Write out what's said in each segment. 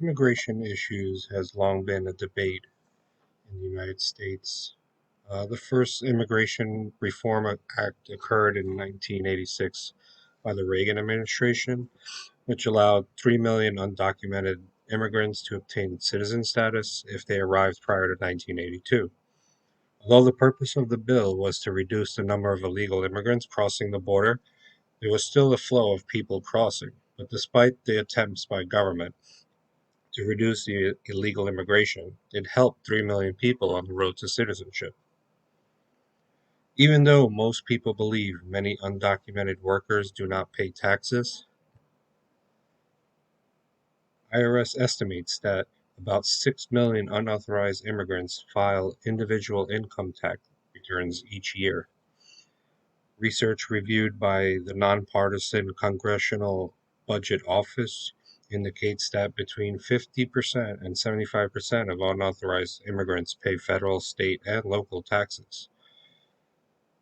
Immigration issues has long been a debate in the United States. The first Immigration Reform Act occurred in 1986 by the Reagan administration, which allowed 3 million undocumented immigrants to obtain citizen status if they arrived prior to 1982. Although the purpose of the bill was to reduce the number of illegal immigrants crossing the border, there was still a flow of people crossing. But despite the attempts by government to reduce the illegal immigration, it helped 3 million people on the road to citizenship. Even though most people believe many undocumented workers do not pay taxes, IRS estimates that about 6 million unauthorized immigrants file individual income tax returns each year. Research reviewed by the nonpartisan Congressional Budget Office indicates that between 50% and 75% of unauthorized immigrants pay federal, state, and local taxes.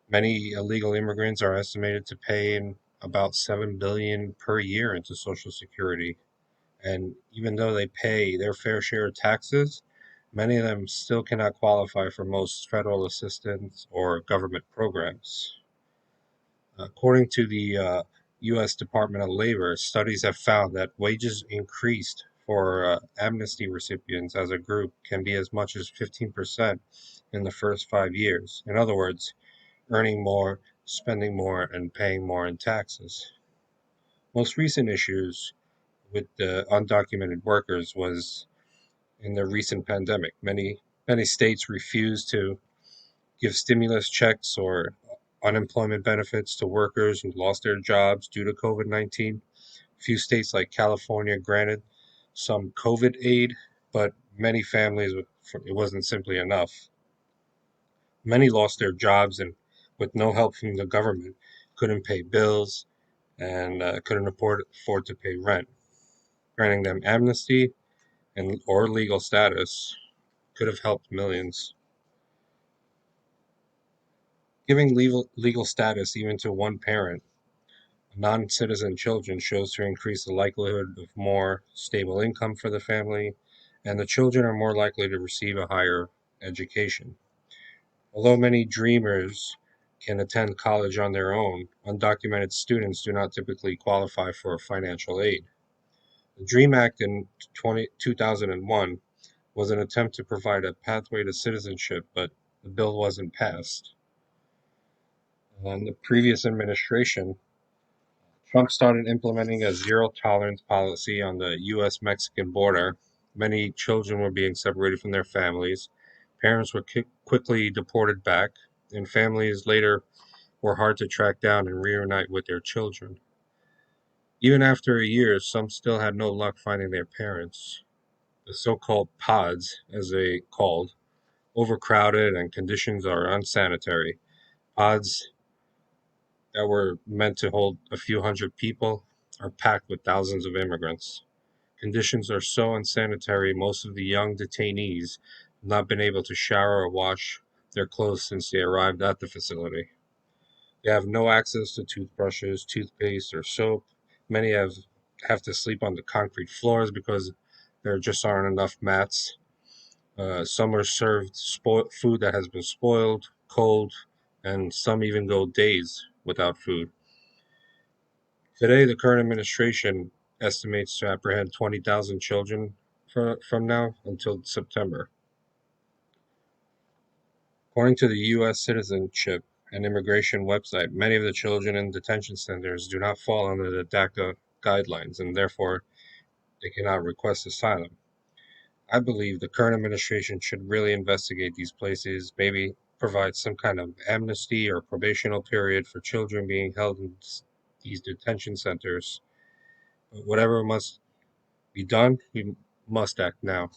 Many illegal immigrants are estimated to pay in about 7 billion per year into Social Security. And even though they pay their fair share of taxes, many of them still cannot qualify for most federal assistance or government programs. According to the U.S. Department of Labor, studies have found that wages increased for Amnesty recipients as a group can be as much as 15% in the first 5 years. In other words, earning more, spending more, and paying more in taxes. Most recent issues with the undocumented workers was in the recent pandemic. Many states refused to give stimulus checks or unemployment benefits to workers who lost their jobs due to COVID-19. Few states like California granted some COVID aid, but many families, it wasn't simply enough. Many lost their jobs and, with no help from the government, couldn't pay bills and couldn't afford to pay rent. Granting them amnesty and or legal status could have helped millions. Giving legal status even to one parent, non-citizen children, shows to increase the likelihood of more stable income for the family, and the children are more likely to receive a higher education. Although many dreamers can attend college on their own, undocumented students do not typically qualify for financial aid. The DREAM Act in 2001 was an attempt to provide a pathway to citizenship, but the bill wasn't passed. In the previous administration, Trump started implementing a zero tolerance policy on the US Mexican border. Many children were being separated from their families. Parents were quickly deported back, and families later were hard to track down and reunite with their children. Even after a year, some still had no luck finding their parents. The so called pods, as they called, overcrowded and conditions are unsanitary. Pods that were meant to hold a few hundred people are packed with thousands of immigrants. Conditions are so unsanitary, most of the young detainees have not been able to shower or wash their clothes since they arrived at the facility. They have no access to toothbrushes, toothpaste, or soap. Many have to sleep on the concrete floors because there just aren't enough mats. Some are served food that has been spoiled, cold, and some even go days without food. Today, the current administration estimates to apprehend 20,000 children from now until September. According to the U.S. Citizenship and Immigration website, many of the children in detention centers do not fall under the DACA guidelines and therefore they cannot request asylum. I believe the current administration should really investigate these places, maybe provide some kind of amnesty or probational period for children being held in these detention centers. But whatever must be done, we must act now.